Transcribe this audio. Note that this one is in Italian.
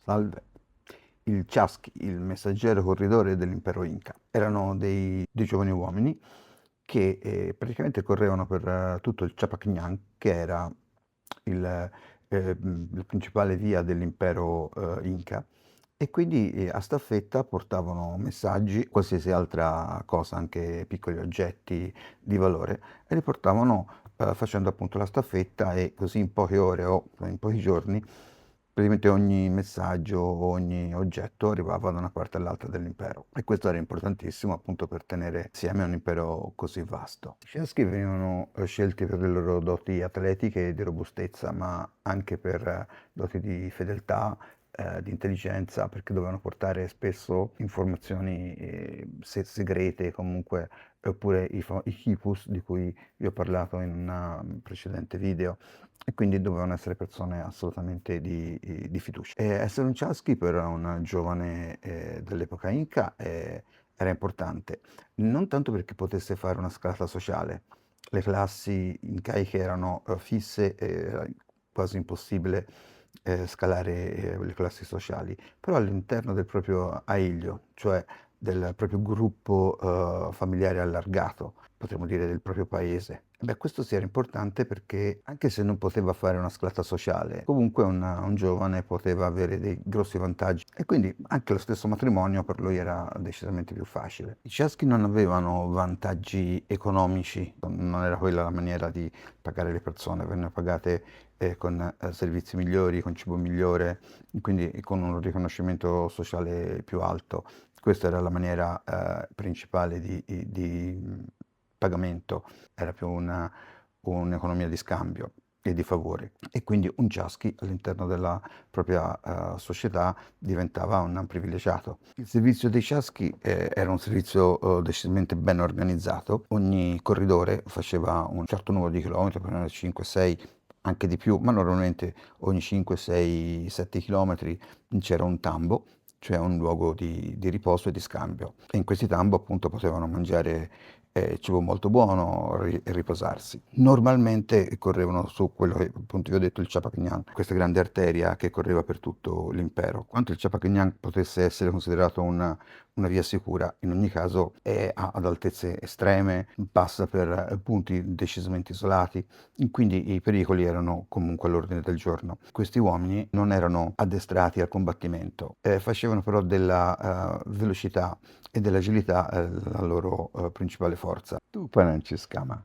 Salve. Il Chasqui, il messaggero corridore dell'impero Inca. Erano dei giovani uomini che praticamente correvano per tutto il Chapaknyang, che era la principale via dell'impero Inca, e quindi a staffetta portavano messaggi, qualsiasi altra cosa, anche piccoli oggetti di valore, e li portavano facendo appunto la staffetta, e così in poche ore o in pochi giorni praticamente ogni messaggio, ogni oggetto arrivava da una parte all'altra dell'impero, e questo era importantissimo appunto per tenere insieme un impero così vasto. I Chesky venivano scelti per le loro doti atletiche e di robustezza, ma anche per doti di fedeltà, di intelligenza, perché dovevano portare spesso informazioni segrete comunque, oppure i Kipus di cui vi ho parlato in un precedente video, e quindi dovevano essere persone assolutamente di fiducia. Essere un Chasqui era un giovane dell'epoca Inca era importante, non tanto perché potesse fare una scalata sociale. Le classi incaiche erano fisse e era quasi impossibile scalare le classi sociali, però all'interno del proprio aiglio, cioè del proprio gruppo familiare allargato, potremmo dire del proprio paese. Beh, questo sì era importante perché anche se non poteva fare una scalata sociale, comunque un giovane poteva avere dei grossi vantaggi, e quindi anche lo stesso matrimonio per lui era decisamente più facile. I Chesky non avevano vantaggi economici, non era quella la maniera di pagare le persone, vennero pagate con servizi migliori, con cibo migliore, quindi con un riconoscimento sociale più alto. Questa era la maniera principale di pagamento, era più un'economia di scambio e di favori, e quindi un Chasqui all'interno della propria società diventava un privilegiato. Il servizio dei Chasqui era un servizio decisamente ben organizzato. Ogni corridore faceva un certo numero di chilometri, per 5, 6, anche di più, ma normalmente ogni 5, 6, 7 chilometri c'era un tambo, cioè un luogo di riposo e di scambio. E in questi tambo appunto potevano mangiare cibo molto buono e riposarsi. Normalmente correvano su quello che appunto vi ho detto, il Chapaknyang, questa grande arteria che correva per tutto l'impero. Quanto il Chapaknyang potesse essere considerato una via sicura, in ogni caso è ad altezze estreme, passa per punti decisamente isolati, quindi i pericoli erano comunque all'ordine del giorno. Questi uomini non erano addestrati al combattimento, facevano però della velocità e dell'agilità la loro principale forza. Tu poi non ci scama.